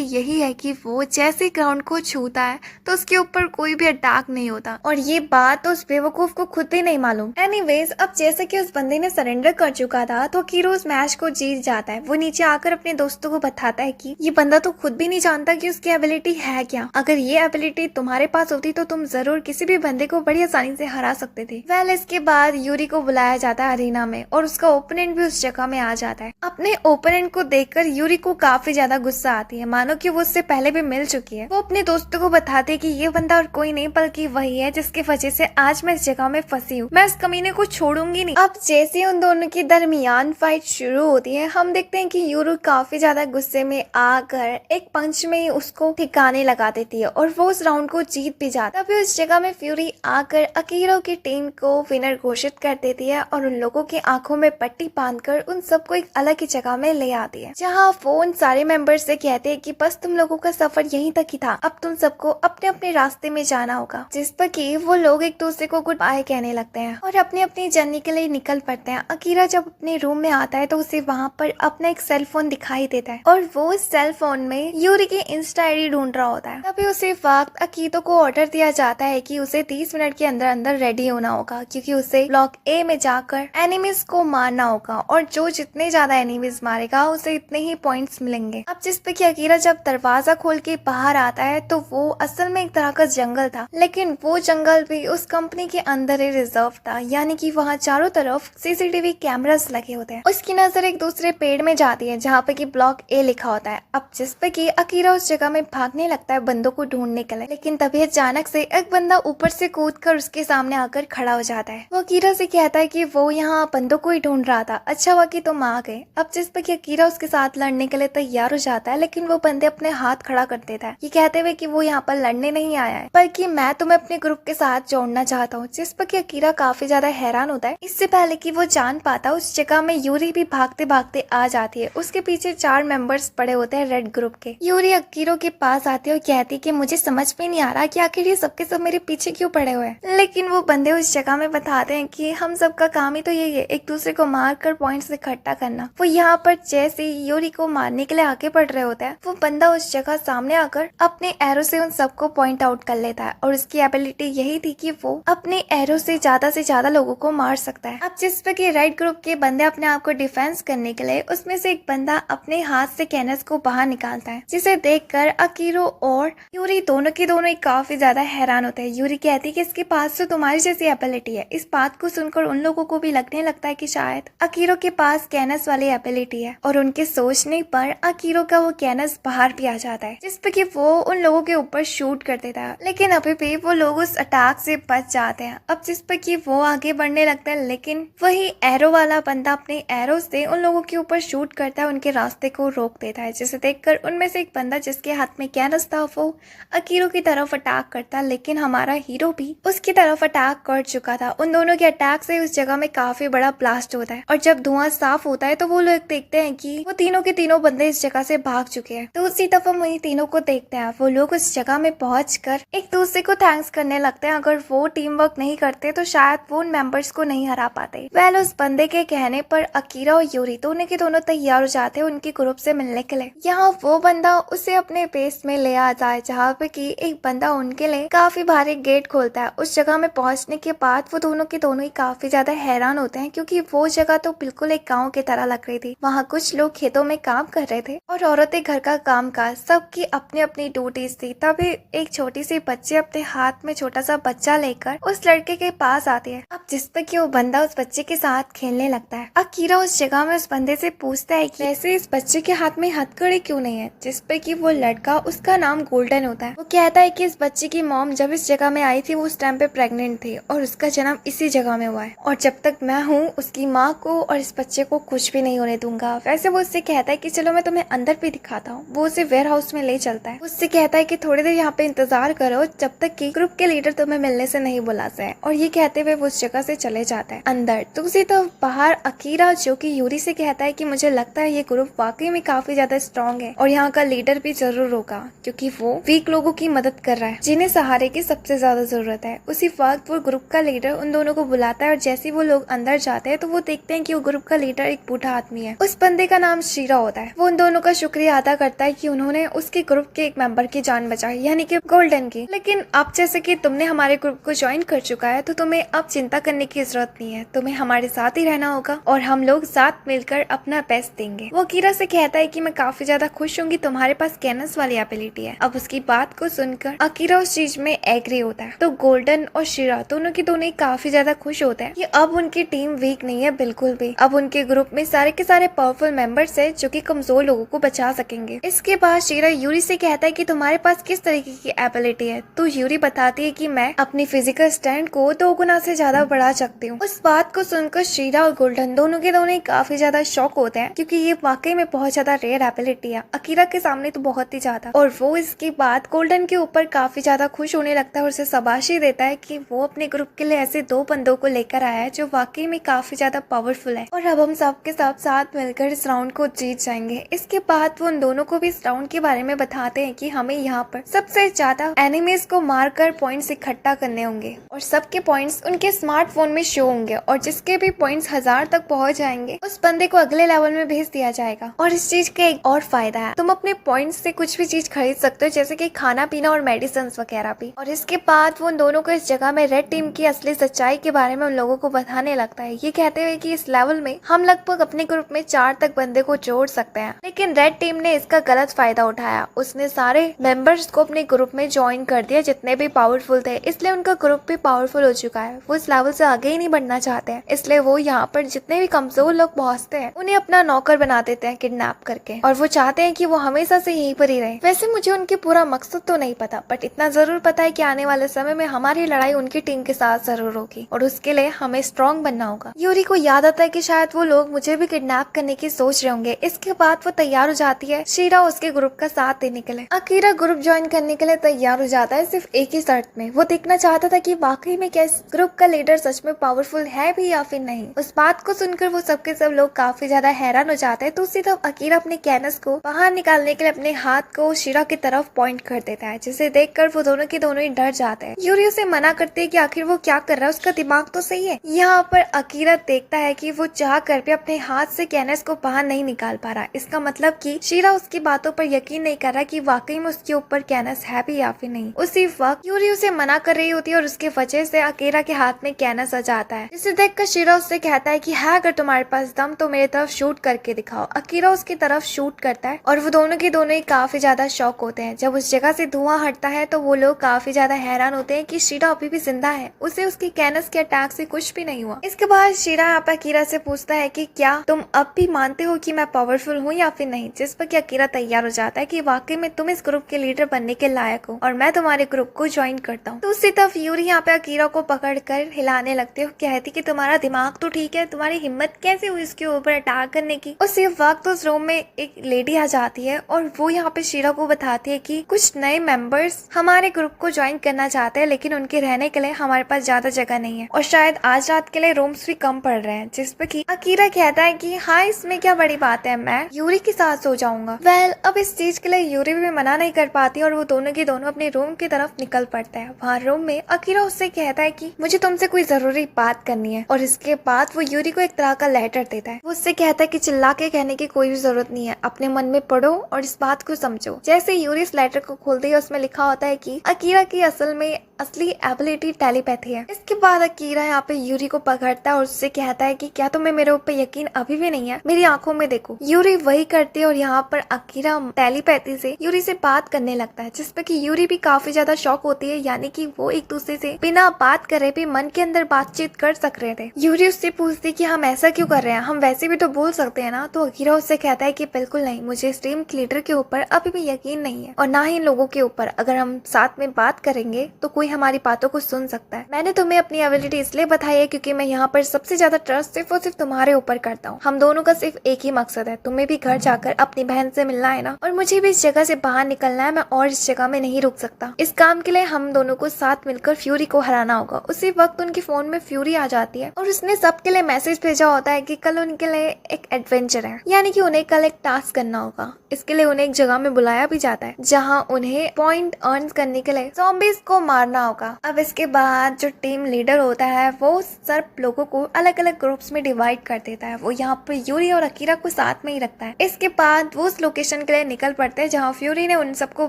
यही है कि वो जैसे ग्राउंड को छूता है तो उसके ऊपर कोई भी अटैक नहीं होता, और ये बात तो उस बेवकूफ को खुद ही नहीं मालूम। एनीवेज अब जैसे कि उस बंदे ने सरेंडर कर चुका था तो अकीरो उस मैच को जीत जाता है। वो नीचे आकर अपने दोस्तों को बताता है कि ये बंदा तो खुद भी नहीं जानता कि उसकी एबिलिटी है क्या। अगर ये एबिलिटी तुम्हारे पास होती तो तुम जरूर किसी भी बंदे को बड़ी आसानी से हरा सकते थे। वेल इसके बाद यूरी को बुलाया जाता है अरीना में और उसका ओपोनेंट भी उस जगह में आ जाता है। अपने ओपोनेंट को देखकर यूरी को काफी ज्यादा गुस्सा आती है, मानो कि वो उससे पहले भी मिल चुकी है। वो अपने दोस्तों को बताते कि ये बंदा और कोई नहीं बल्कि वही है जिसकी वजह से आज मैं इस जगह में फंसी हूँ, मैं इस कमीने को छोड़ूंगी नहीं। अब जैसे उन दोनों की दरमियान फाइट शुरू होती है, हम देखते हैं कि यूरी काफी ज्यादा गुस्से में आकर एक पंच में ही उसको ठिकाने लगा देती है और वो उस राउंड को जीत भी जाता है। तभी उस जगह में फ्यूरी आकर अकीरो की टीम को विनर घोषित कर देती है और उन लोगों की आंखों में पट्टी बांधकर उन सबको एक अलग ही जगह में ले आती है, जहाँ वो उन सारे मेंबर्स से कहते हैं कि बस तुम लोगों का सफर यहीं तक ही था, अब तुम सबको अपने अपने रास्ते में जाना होगा। जिस पर कि वो लोग एक दूसरे को गुड बाय कहने लगते हैं और अपनी अपनी जर्नी के लिए निकल पड़ते हैं। अकीरा जब अपने रूम में आता है तो उसे वहाँ पर अपना एक सेल फोन दिखाई देता है और वो इस सेल फोन में यूरी की इंस्टा आईडी ढूंढ रहा होता है। तभी उसी वक्त अकीतो को ऑर्डर दिया जाता है कि उसे 30 मिनट के अंदर अंदर रेडी होना होगा, क्योंकि उसे ब्लॉक ए में जाकर एनिमीज को मारना होगा और जो जितने ज्यादा एनिमीज मारेगा उसे इतने ही पॉइंट्स मिलेंगे। अब जिस पे कि अकीरा जब दरवाजा खोल के बाहर आता है तो वो असल में एक तरह का जंगल था, लेकिन वो जंगल भी उस कंपनी के अंदर ही रिजर्व था, यानी कि वहाँ चारों तरफ सीसीटीवी कैमरास लगे होते हैं। उसकी नजर एक दूसरे पेड़ में जाती है जहाँ पे कि ब्लॉक ए लिखा होता है। अब जिस पे कि अकीरा उस जगह में भागने लगता है बंदों को ढूंढने के लिए, लेकिन तभी अचानक से एक बंदा ऊपर से कूदकर उसके सामने आकर खड़ा हो जाता है। वो अकीरा से कहता है कि वो यहाँ बंदों को ही ढूंढ रहा था, अच्छा हुआ कि तुम आ गए। अब जिस पे कि अकीरा उसके साथ लड़ने के लिए तैयार हो जाता है, लेकिन वो बंदे अपने हाथ खड़ा कर देता है, ये कहते हुए कि वो यहाँ पर लड़ने नहीं आया है, बल्कि मैं तुम्हें अपने ग्रुप के साथ जोड़ना चाहता हूँ। जिस पर कि अकीरा काफी ज्यादा हैरान होता है। इससे पहले कि वो जान पाता, उस जगह में यूरी भी भागते भागते आ जाती है। उसके पीछे 4 मेंबर्स पड़े होते हैं रेड ग्रुप के। यूरी अकीरो के पास आती है और कहती है कि मुझे समझ में नहीं आ रहा कि आखिर ये सबके सब मेरे पीछे क्यों पड़े हुए हैं। लेकिन वो बंदे उस जगह में बताते हैं कि हम सबका काम ही तो यही है, एक दूसरे को मार कर पॉइंट्स इकट्ठा करना। वो यहाँ पर जैसे यूरी को मारने के लिए आगे बढ़ रहे होते हैं, वो बंदा उस जगह सामने आकर अपने एरो से उन सबको पॉइंट आउट कर लेता है। और उसकी एबिलिटी यही थी कि वो अपने एरो से ज्यादा लोगों को मार सकता है। अब जिस पे कि रेड ग्रुप के बंदे अपने आप को डिफेंस करने के लिए, उसमें से एक बंदा अपने हाथ से कैनस को बाहर निकालता है, जिसे देखकर अकीरो और यूरी दोनों के दोनों ही काफी ज्यादा हैरान होते हैं। यूरी कहती है कि इसके पास तो तुम्हारी जैसी एबिलिटी है। इस बात को सुनकर उन लोगों को भी लगने लगता है कि शायद अकीरो के पास कैनस वाली एबिलिटी है, और उनके सोचने पर अकीरो का वो कैनस बाहर भी आ जाता है, जिस पे कि वो उन लोगों के ऊपर शूट कर देता है। लेकिन अभी भी वो लोग उस अटैक से बच जाते हैं। अब जिस पे कि वो आगे बढ़ने लगता है, लेकिन वही एरो वाला बंदा अपने एरो से उन लोगों के ऊपर शूट करता है, उनके रास्ते को रोक देता है, जिसे देखकर उनमें से एक बंदा जिसके हाथ में कैनस था वो अकीरो की तरफ अटैक करता है। लेकिन हमारा हीरो भी उसकी तरफ अटैक कर चुका था। उन दोनों के अटैक से उस जगह में काफी बड़ा ब्लास्ट होता है, और जब धुआं साफ होता है तो वो लोग देखते हैं कि वो तीनों के तीनों बंदे इस जगह से भाग चुके हैं। तो उसी तरफ हम वही तीनों को देखते हैं। वो लोग उस जगह में पहुंचकर एक दूसरे को थैंक्स करने लगते हैं। अगर वो टीम वर्क नहीं करते तो शायद वो उन मेंबर्स को नहीं हरा पाते। वेल उस बंदे के कहने पर अकीरा और यूरी दोनों के दोनों तैयार हो जाते हैं उनके ग्रुप से मिलने के लिए। यहाँ वो बंदा उसे अपने बेस में ले आता है, जहाँ पे कि एक बंदा उनके लिए काफी भारी गेट खोलता है। उस जगह में पहुंचने के बाद वो दोनों के दोनों ही काफी ज्यादा हैरान होते हैं, क्योंकि वो जगह तो बिल्कुल एक गाँव की तरह लग रही थी। वहाँ कुछ लोग खेतों में काम कर रहे थे और औरतें घर का काम काज, सबकी अपनी अपनी ड्यूटीज थी। तभी एक छोटी सी बच्ची अपने हाथ में छोटा सा बच्चा लेकर उस लड़के के पास आती है। अब जिस पे कि वो बंदा उस बच्चे के साथ खेलने लगता है। अकीरा उस जगह में उस बंदे से पूछता है कि ऐसे इस बच्चे के हाथ में हथकड़ी क्यों नहीं है, जिस पे कि वो लड़का, उसका नाम गोल्डन होता है, वो कहता है कि इस बच्चे की मॉम जब इस जगह में आई थी वो उस टाइम पे प्रेग्नेंट थी और उसका जन्म इसी जगह में हुआ है, और जब तक मैं हूँ उसकी माँ को और इस बच्चे को कुछ भी नहीं होने दूंगा। वैसे वो उससे कहता है कि चलो मैं तुम्हें अंदर भी दिखाता हूँ। वो उसे वेयर हाउस में ले चलता है। उससे कहता है कि थोड़ी देर यहाँ पे इंतजार करो जब तक कि ग्रुप के लीडर तुम्हें मिलने से नहीं बुलाते हैं, और ये कहते हुए वो उस जगह से चले जाता है अंदर। दूसरी तो बाहर अकीरा जो कि यूरी से कहता है कि मुझे लगता है ये ग्रुप वाकई में काफी ज्यादा स्ट्रॉन्ग है और यहाँ का लीडर भी जरूर होगा, क्योंकि वो वीक लोगों की मदद कर रहा है जिन्हें सहारे की सबसे ज्यादा जरूरत है। उसी वक्त वो ग्रुप का लीडर उन दोनों को बुलाता है, और जैसे वो लोग अंदर जाते हैं तो वो देखते हैं कि वो ग्रुप का लीडर एक बूढ़ा आदमी है। उस बंदे का नाम शीरा होता है। वो उन दोनों का शुक्रिया अदा करता है कि उन्होंने उसके ग्रुप के एक मेंबर की जान बचाई, यानी कि गोल्डन की। लेकिन अब जैसे कि तुमने हमारे ग्रुप को ज्वाइन कर चुका है तो तुम्हें अब चिंता करने की जरूरत नहीं है, तुम्हें हमारे साथ ही रहना होगा और हम लोग साथ मिलकर अपना बेस्ट देंगे। वो अकीरा से कहता है कि मैं काफी ज्यादा खुश हूँ कि तुम्हारे पास कैनस वाली एबिलिटी है। अब उसकी बात को सुनकर अकीरा उस चीज में एग्री होता है। तो गोल्डन और शीरा दोनों के दोनों काफी ज्यादा खुश होते हैं कि अब उनकी टीम वीक नहीं है बिल्कुल भी। अब उनके ग्रुप में सारे के सारे पावरफुल मेंबर्स है जो कि कमजोर लोगों को बचा सकेंगे। इसके बाद शीरा यूरी से कहता है कि तुम्हारे पास किस तरीके की एबिलिटी है। तो यूरी बताती है कि मैं अपनी फिजिकल स्ट्रेंथ को 2 गुना से ज्यादा बढ़ा सकती हूँ। उस बात को सुनकर शीरा और गोल्डन दोनों के दोनों काफी ज्यादा शॉक होते हैं, क्योंकि ये वाकई में बहुत ज्यादा रेयर एबिलिटी है अकीरा के सामने तो बहुत ही ज्यादा। और वो इसके बाद गोल्डन के ऊपर काफी ज्यादा खुश होने लगता है और उसे शाबाशी देता है कि वो अपने ग्रुप के लिए ऐसे 2 बंदों को लेकर आया है जो वाकई में काफी ज्यादा पावरफुल है, और अब हम सबके साथ मिलकर इस राउंड को जीत जाएंगे। इसके बाद वो उन दोनों को भी इस राउंड के बारे में बताते हैं कि हमें यहाँ पर सबसे ज्यादा एनिमीज को मारकर पॉइंट्स इकट्ठा करने होंगे, और सबके पॉइंट्स उनके स्मार्टफोन में शो होंगे, और जिसके भी पॉइंट्स 1000 तक पहुंच जाएंगे उस बंदे को अगले लेवल में भेज दिया जाएगा। और इस चीज का एक और फायदा है, तुम अपने पॉइंट्स से कुछ भी चीज खरीद सकते हो, जैसे कि खाना पीना और मेडिसिन वगैरह भी। और इसके बाद वो उन दोनों को इस जगह में रेड टीम की असली सच्चाई के बारे में उन लोगों को बताने लगता है, ये कहते हुए कि इस लेवल में हम लगभग अपने ग्रुप में 4 तक बंदे को जोड़ सकते हैं। लेकिन रेड टीम ने इसका गलत फायदा उठाया, उसने सारे मेंबर्स को अपने ग्रुप में ज्वाइन कर दिया जितने भी पावरफुल थे, इसलिए उनका ग्रुप भी पावरफुल हो चुका है। वो इस लेवल से आगे ही नहीं बढ़ना चाहते हैं, इसलिए वो यहाँ पर जितने भी कमजोर लोग पहुँचते हैं उन्हें अपना नौकर बना देते हैं किडनैप करके, और वो चाहते हैं कि वो हमेशा से यहीं पर ही रहे। वैसे मुझे उनके पूरा मकसद तो नहीं पता, बट इतना जरूर पता है कि आने वाले समय में हमारी लड़ाई उनकी टीम के साथ जरूर होगी और उसके लिए हमें स्ट्रॉन्ग बनना होगा। यूरी को याद आता है कि शायद वो लोग मुझे भी किडनैप करने की सोच रहे होंगे। इसके बाद वो तैयार हो जाती है शीरा उसके ग्रुप का साथ देने के लिए। अकीरा ग्रुप ज्वाइन करने के लिए तैयार हो जाता है सिर्फ एक ही शर्त में। वो देखना चाहता था कि वाकई में क्या इस ग्रुप का लीडर सच में पावरफुल है भी या फिर नहीं। उस बात को सुनकर वो सबके सब लोग काफी ज्यादा हैरान हो जाते हैं। दूसरी तरफ अकीरा अपने कैनस को बाहर निकालने के लिए अपने हाथ को शीरा की तरफ पॉइंट कर देता है, जिसे देखकर वो दोनों के दोनों ही डर जाते हैं। यूरी उसे मना करती है कि आखिर वो क्या कर रहा है, उसका दिमाग तो सही है। यहाँ पर अकीरा देखता है कि वो चाह कर भी अपने हाथ से कैनस को बाहर नहीं निकाल पा रहा। इसका मतलब कि शीरा उसकी बातों पर यकीन नहीं कर रहा कि वाकई में उसके ऊपर कैनस है भी या फिर नहीं। उसी वक्त यूरी उसे मना कर रही होती है और उसके वजह से अकीरा के हाथ में कैनस आ जाता है, जिसे देखकर शीरा उससे कहता है कि है अगर तुम्हारे पास दम तो मेरी तरफ शूट करके दिखाओ। अकीरा उसकी तरफ शूट करता है और वो दोनों के दोनों ही काफी ज्यादा शॉक होते हैं। जब उस जगह से धुआं हटता है तो वो लोग काफी ज्यादा हैरान होते हैं कि शीरा अभी भी जिंदा है, उसे उसकी कैनस के अटैक से कुछ भी नहीं हुआ। इसके बाद शीरा यहाँ पे अकीरा से पूछता है कि क्या तुम अब भी मानते हो कि मैं पावरफुल हूँ या फिर नहीं, जिस पर कि अकीरा तैयार हो जाता है कि वाकई में तुम इस ग्रुप के लीडर बनने के लायक हो और मैं तुम्हारे ग्रुप को ज्वाइन करता हूँ। दूसरी तरफ यूरी यहाँ पे अकीरा को पकड़ कर हिलाने लगती है, कहती कि तुम्हारा दिमाग तो ठीक है, तुम्हारी हिम्मत कैसे हुई इसके ऊपर अटैक करने की। उसी वक्त उस रूम में एक लेडी आ जाती है और वो यहाँ पे शीरा को बताती है कि कुछ नए मेंबर्स हमारे ग्रुप को ज्वाइन करना चाहते हैं, लेकिन उनके रहने के लिए हमारे पास ज्यादा जगह नहीं है और शायद आज रात के लिए रूम्स भी कम पड़ रहे हैं। जिस पे कि अकीरा कहता है कि हाँ इसमें क्या बड़ी बात है, मैं यूरी के साथ सो जाऊंगा। अब इस चीज के लिए यूरी भी मना नहीं कर पाती और वो दोनों के दोनों अपने रूम की तरफ निकल पड़ते हैं। वहाँ रूम में अकीरा उससे कहता है कि मुझे तुमसे कोई जरूरी बात करनी है और इसके बाद वो यूरी को एक तरह का लेटर देता है। वो उससे कहता है कि चिल्ला के कहने की कोई भी जरूरत नहीं है, अपने मन में पढ़ो और इस बात को समझो। जैसे यूरी इस लेटर को खोलती है उसमें लिखा होता है कि अकीरा की असल में असली एबिलिटी टेलीपैथी है। इसके बाद अकीरा यहाँ पे यूरी को पकड़ता है और उससे कहता है कि क्या तुम्हें मेरे ऊपर यकीन अभी भी नहीं है, मेरी आंखों में देखो। यूरी वही करती है और यहाँ पर अकीरा टेलीपैथी से यूरी से बात करने लगता है, जिसपे कि यूरी भी काफी ज्यादा शॉक होती है, यानी कि वो एक दूसरे से बिना बात करे भी मन के अंदर बातचीत कर सक रहे थे। यूरी उससे पूछती कि हम ऐसा क्यों कर रहे हैं, हम वैसे भी तो बोल सकते हैं ना। तो अकीरा उससे कहता है कि बिल्कुल नहीं, मुझे इस टीम के लीडर के ऊपर अभी भी यकीन नहीं है और ना ही इन लोगों के ऊपर। अगर हम साथ में बात करेंगे तो कोई हमारी बातों को सुन सकता है। मैंने तुम्हें अपनी एबिलिटी इसलिए बताई है क्योंकि मैं यहाँ पर सबसे ज्यादा ट्रस्ट सिर्फ और सिर्फ तुम्हारे ऊपर करता हूँ। हम दोनों का सिर्फ एक ही मकसद है, तुम्हें भी घर जाकर अपनी बहन से मिलना है ना, और मुझे भी इस जगह से बाहर निकलना है। मैं और इस जगह में नहीं रुक सकता। इस काम के लिए हम दोनों को साथ मिलकर फ्यूरी को हराना होगा। उसी वक्त उनके फोन में फ्यूरी आ जाती है और उसने सबके लिए मैसेज भेजा होता है कि कल उनके लिए एक एडवेंचर है, यानी कि उन्हें कल एक टास्क करना होगा। इसके लिए उन्हें एक जगह में बुलाया भी जाता है जहां उन्हें पॉइंट अर्न करने के लिए ज़ॉम्बीज़ को मारना होगा। अब इसके बाद जो टीम लीडर होता है वो सब लोगों को अलग अलग ग्रुप्स में डिवाइड कर देता है। वो यहाँ पर यूरी और अकीरा को साथ में ही रखता है। इसके बाद वो उस लोकेशन के लिए निकल पड़ते हैं जहाँ फ्यूरी ने उन सबको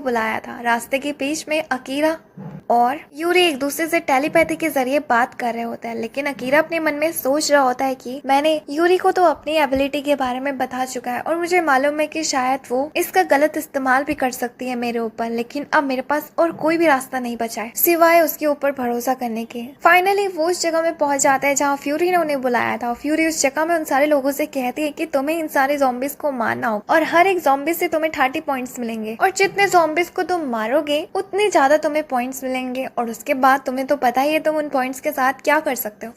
बुलाया था। रास्ते के बीच में अकीरा और यूरी एक दूसरे से टेलीपैथी के जरिए बात कर रहे होते हैं, लेकिन अकीरा अपने मन में सोच रहा होता है कि मैंने यूरी को तो अपनी एबिलिटी के बारे में बता चुका है और मुझे मालूम है कि शायद वो इसका गलत इस्तेमाल भी कर सकती है मेरे ऊपर, लेकिन अब मेरे पास और कोई भी रास्ता नहीं बचा है सिवाय उसके ऊपर भरोसा करने के। फाइनली वो उस जगह में पहुंच जाता है जहाँ फ्यूरी ने उन्हें बुलाया था। फ्यूरी उस जगह में उन सारे लोगों से कहती है कि तुम्हें इन सारे ज़ॉम्बीज़ को मारना होगा और हर एक ज़ॉम्बी से तुम्हें 30 पॉइंट्स मिलेंगे और जितने ज़ॉम्बीज़ को तुम मारोगे उतने ज्यादा तुम्हें पॉइंट्स मिलेंगे और उसके बाद तुम्हें तो पता ही है तुम उन पॉइंट्स के साथ क्या कर सकते हो।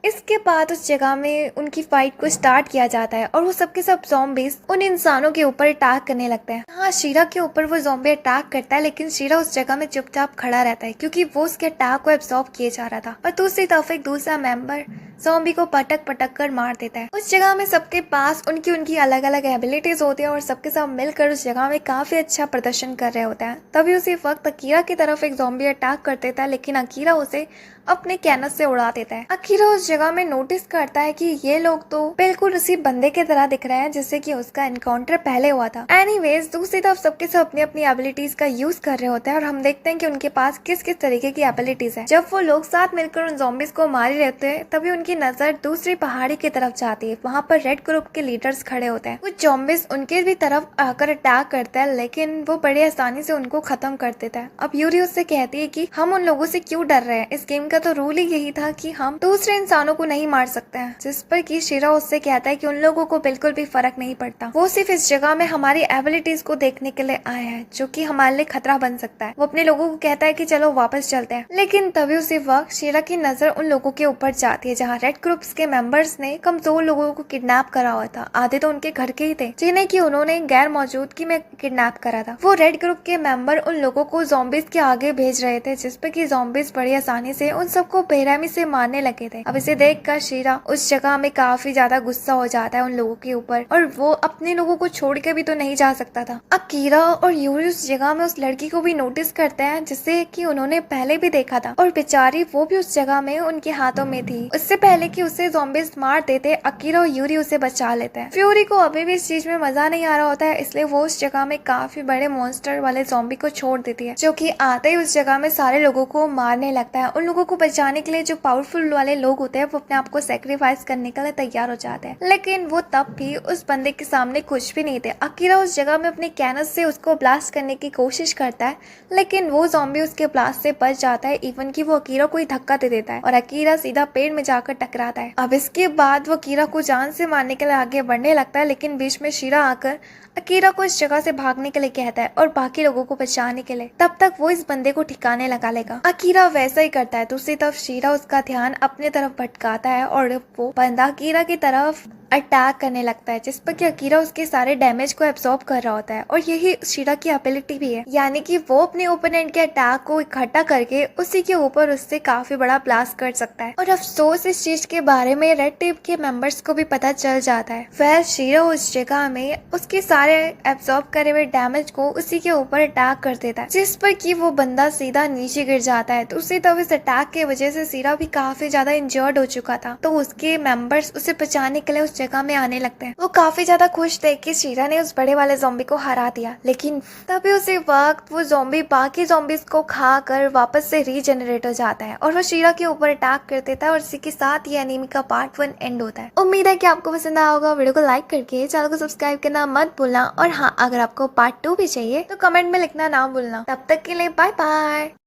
इसके बाद उस जगह में उनकी फाइट को स्टार्ट किया जाता है और वो सबके सब ज़ॉम्बीज़ उन इंसानों के ऊपर अटैक करने लगते हैं। हाँ, शीरा के ऊपर वो ज़ॉम्बी अटैक करता है, लेकिन शीरा उस जगह में चुपचाप खड़ा रहता है क्योंकि वो उसके अटैक को एब्सॉर्ब किए जा रहा था। और दूसरी तरफ एक दूसरा मेंबर ज़ॉम्बी को पटक पटक कर मार देता है। उस जगह में सबके पास उनकी अलग अलग एबिलिटीज होती है और सबके साथ मिलकर उस जगह में काफी अच्छा प्रदर्शन कर रहे होते हैं। तभी उसी वक्त अकीरा की तरफ एक ज़ॉम्बी अटैक कर देता है, लेकिन अकीरा उसे अपने कैनस से उड़ा देता है। अकीरा उस जगह में नोटिस करता है कि ये लोग तो बिल्कुल उसी बंदे की तरह दिख रहे हैं जिससे कि उसका एनकाउंटर पहले हुआ था। एनीवेज दूसरी तरफ सबके सब अपनी अपनी एबिलिटीज का यूज कर रहे होते हैं और हम देखते हैं कि उनके पास किस किस तरीके की एबिलिटीज है। जब वो लोग साथ मिलकर उन ज़ॉम्बीज़ को मार ही रहते हैं तभी उनकी की नजर दूसरी पहाड़ी की तरफ जाती है। वहाँ पर रेड ग्रुप के लीडर्स खड़े होते हैं। कुछ ज़ॉम्बीज उनके भी तरफ आकर अटैक करता है, लेकिन वो बड़े आसानी से उनको खत्म कर देता है। अब यूरी उससे कहती है कि हम उन लोगों से क्यों डर रहे हैं, इस गेम का तो रूल ही यही था कि हम दूसरे इंसानों को नहीं मार सकते हैं। जिस पर कि शीरा उससे कहता है कि उन लोगों को बिल्कुल भी फर्क नहीं पड़ता, वो सिर्फ इस जगह में हमारी एबिलिटीज को देखने के लिए आए हैं जो कि हमारे लिए खतरा बन सकता है। वो अपने लोगों को कहता है कि चलो वापस चलते हैं, लेकिन तभी उसी वक्त शीरा की नजर उन लोगों के ऊपर जाती है जहाँ रेड ग्रुप्स के मेंबर्स ने कमजोर लोगों को किडनैप करा हुआ था। आधे तो उनके घर के ही थे जिन्हें कि उन्होंने गैर मौजूदगी में किडनैप करा था। वो रेड ग्रुप के मेंबर उन लोगों को ज़ॉम्बीज के आगे भेज रहे थे, जिसपे कि ज़ॉम्बीज बड़ी आसानी से उन सबको बेरहमी से मारने लगे थे। अब इसे देखकर शीरा उस जगह में काफी ज्यादा गुस्सा हो जाता है उन लोगों के ऊपर, और वो अपने लोगों को छोड़ के भी तो नहीं जा सकता था। अकीरा और यूरी उस जगह में उस लड़की को भी नोटिस करते हैं जिसे कि उन्होंने पहले भी देखा था, और बेचारी वो भी उस जगह में उनके हाथों में थी। उससे पहले कि उसे ज़ॉम्बीज मार देते, अकीरा और यूरी उसे बचा लेते हैं। फ्यूरी को अभी भी इस चीज में मजा नहीं आ रहा होता है, इसलिए वो उस जगह में काफी बड़े मॉन्स्टर वाले ज़ॉम्बी को छोड़ देती है, जो कि आते ही उस जगह में सारे लोगों को मारने लगता है। उन लोगों को बचाने के लिए जो पावरफुल वाले लोग होते हैं वो अपने आप को सेक्रीफाइस करने के लिए तैयार हो जाते हैं, लेकिन वो तब भी उस बंदे के सामने कुछ भी नहीं थे। अकीरा उस जगह में अपने कैनस से उसको ब्लास्ट करने की कोशिश करता है, लेकिन वो ज़ॉम्बी उसके ब्लास्ट से बच जाता है, इवन कि वो अकीरा को ही धक्का दे देता है और अकीरा सीधा पेड़ में जाकर टकराता है। अब इसके बाद वो अकीरा को जान से मारने के लिए आगे बढ़ने लगता है, लेकिन बीच में शीरा आकर अकीरा को इस जगह से भागने के लिए कहता है और बाकी लोगों को बचाने के लिए। तब तक वो इस बंदे को ठिकाने लगा लेगा। अकीरा वैसा ही करता है। दूसरी तरफ शीरा उसका ध्यान अपने तरफ भटकाता है और वो बंदा अकीरा की तरफ अटैक करने लगता है, जिस पर कि अकीरा उसके सारे डैमेज को एब्सॉर्ब कर रहा होता है, और यही शीरा की एबिलिटी भी है, यानी कि वो अपने ओपोनेंट के अटैक को इकट्ठा करके उसी के ऊपर उससे काफी बड़ा ब्लास्ट कर सकता है। और अफसोस इस चीज के बारे में रेड टेप के मेंबर्स को भी पता चल जाता है। वह शीरा उस जगह में उसके सारे एब्सॉर्ब करे हुए डैमेज को उसी के ऊपर अटैक कर देता है, जिस पर कि वो बंदा सीधा नीचे गिर जाता है। तो उसी तरह इस अटैक की वजह से शीरा भी काफी ज्यादा इंजर्ड हो चुका था, तो उसके मेंबर्स उसे बचाने के लिए उस जगह में आने लगते हैं। वो काफी ज्यादा खुश थे कि शीरा ने उस बड़े वाले ज़ॉम्बी को हरा दिया, लेकिन तभी उसी वक्त वो ज़ॉम्बी बाकी ज़ॉम्बीज को खाकर वापस से रीजनरेट हो जाता है और वो शीरा के ऊपर अटैक कर देता है, और इसी के साथ ये एनीमी का पार्ट 1 एंड होता है। उम्मीद है कि आपको पसंद आया होगा। वीडियो को लाइक करके चैनल को सब्सक्राइब करना मत भूलना, और हाँ, अगर आपको पार्ट 2 भी चाहिए तो कमेंट में लिखना ना भूलना। तब तक के लिए बाय बाय।